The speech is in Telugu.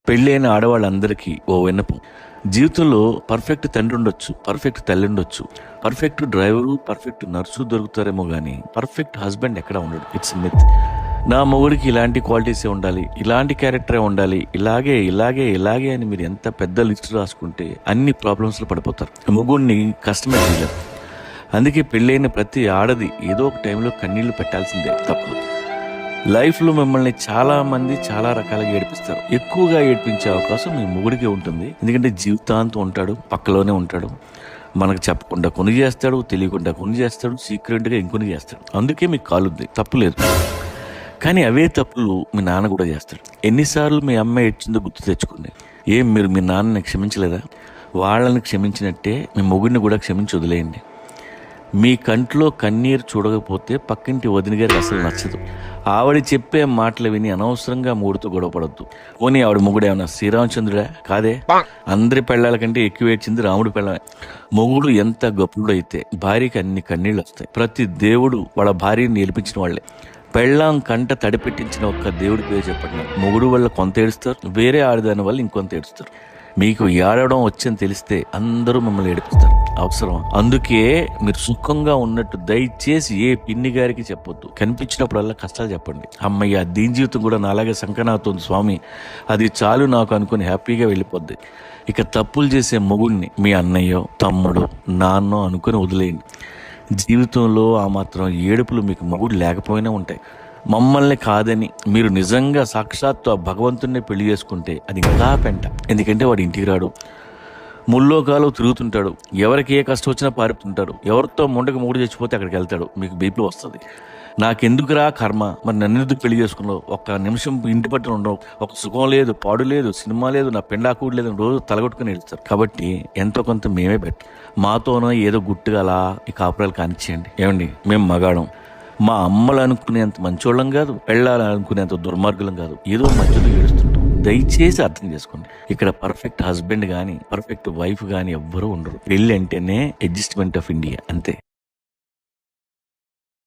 పెళ్ళైన ఆడవాళ్ళందరికీ ఓ విన్నపం. జీవితంలో పర్ఫెక్ట్ తండ్రి ఉండొచ్చు, పర్ఫెక్ట్ తల్లి ఉండొచ్చు, పర్ఫెక్ట్ డ్రైవరు, పర్ఫెక్ట్ నర్సు దొరుకుతారేమో కానీ పర్ఫెక్ట్ హస్బెండ్ ఎక్కడ ఉండడు. It's myth. నా మొగుడికి ఇలాంటి క్వాలిటీసే ఉండాలి, ఇలాంటి క్యారెక్టరే ఉండాలి, ఇలాగే ఇలాగే ఇలాగే అని మీరు ఎంత పెద్ద లిస్ట్ రాసుకుంటే అన్ని ప్రాబ్లమ్స్లో పడిపోతారు. మొగుడిని కష్టమే చేయలేరు. అందుకే పెళ్ళైన ప్రతి ఆడది ఏదో ఒక టైంలో కన్నీళ్లు పెట్టాల్సిందే, తప్పదు. లైఫ్లో మిమ్మల్ని చాలా మంది చాలా రకాలుగా ఏడిపిస్తారు. ఎక్కువగా ఏడిపించే అవకాశం మీ మొగుడికే ఉంటుంది. ఎందుకంటే జీవితాంతం ఉంటాడు, పక్కలోనే ఉంటాడు. మనకు చెప్పకుండా కొన్ని చేస్తాడు, తెలియకుండా కొన్ని చేస్తాడు, సీక్రెట్గా ఇంకొన్ని చేస్తాడు. అందుకే మీకు కాలుద్ది, తప్పులేదు. కానీ అవే తప్పులు మీ నాన్న కూడా చేస్తాడు. ఎన్నిసార్లు మీ అమ్మ ఏడ్చిందో గుర్తు తెచ్చుకోండి. మీరు మీ నాన్నని క్షమించలేదా? వాళ్ళని క్షమించినట్టే మీ మొగుడిని కూడా క్షమించి వదిలేయండి. మీ కంట్లో కన్నీరు చూడకపోతే పక్కింటి వదిన గారికి అసలు నచ్చదు. ఆవిడ చెప్పే మాటలు విని అనవసరంగా మూడుతో గొడవపడద్దు. పోనీ ఆవిడ మొగుడు ఏమన్నా శ్రీరామచంద్రుడా? కాదే. అందరి పెళ్ళాల కంటే ఎక్కువ ఏడ్చింది రాముడి పెళ్ళమే. మొగుడు ఎంత గొప్పడు అయితే భార్యకి అన్ని కన్నీళ్ళు వస్తాయి. ప్రతి దేవుడు వాళ్ళ భార్యని నేర్పించిన వాళ్ళే. పెళ్ళాం కంట తడిపెట్టించిన ఒక్క దేవుడి పేరు చెప్పండి. మొగుడు వల్ల కొంత ఏడుస్తారు, వేరే ఆడదాని వల్ల ఇంకొంత ఏడుస్తారు. మీకు ఏడవడం వచ్చని తెలిస్తే అందరూ మిమ్మల్ని ఏడిపిస్తారు. అవసరం. అందుకే మీరు సుఖంగా ఉన్నట్టు దయచేసి ఏ పిన్ని గారికి చెప్పొద్దు. కనిపించినప్పుడల్లా కష్టాలు చెప్పండి. అమ్మయ్య, దీని జీవితం కూడా నాలాగే సంకనావుతుంది స్వామి, అది చాలు నాకు అనుకుని హ్యాపీగా వెళ్ళిపోద్ది. ఇక తప్పులు చేసే మొగుడిని మీ అన్నయ్యో, తమ్ముడు, నాన్నో అనుకుని వదిలేయండి. జీవితంలో ఆ మాత్రం ఏడుపులు మీకు మొగుడు లేకపోయినా ఉంటాయి. మమ్మల్ని కాదని మీరు నిజంగా సాక్షాత్తు ఆ భగవంతుడిని పెళ్లి చేసుకుంటే అది ఇంకా పెంట. ఎందుకంటే వాడు ఇంటికి రాడు, ముల్లోకాలు తిరుగుతుంటాడు, ఎవరికి ఏ కష్టం వచ్చినా పారిపోతుంటాడు, ఎవరితో మొండకు మూడు చచ్చిపోతే అక్కడికి వెళ్తాడు. మీకు బీపీ వస్తుంది. నాకెందుకురా కర్మ, మరి నన్ను ఎందుకు పెళ్లి చేసుకున్నావు? ఒక్క నిమిషం ఇంటి పట్టున ఉండవు, ఒక సుఖం లేదు, పాడు లేదు, సినిమా లేదు, నా పెండాకూడు లేదు, రోజు తలగొట్టుకుని వెళ్తారు. కాబట్టి ఎంతో కొంత మేమే బెటర్. మాతోనో ఏదో గుట్టుగా అలా ఈ కాపురాలు కానిచ్చేయండి. ఏమండి, మేము మగాడం. మా అమ్మలు అనుకునేంత మంచోళ్ళం కాదు, పెళ్ళాలి అనుకునేంత దుర్మార్గులం కాదు. ఏదో మధ్యలో ఏడుస్తుంటాం. దయచేసి అర్థం చేసుకోండి. ఇక్కడ పర్ఫెక్ట్ హస్బెండ్ కానీ పర్ఫెక్ట్ వైఫ్ కానీ ఎవ్వరూ ఉండరు. పెళ్ళి అంటేనే అడ్జస్ట్మెంట్ ఆఫ్ ఇండియా, అంతే.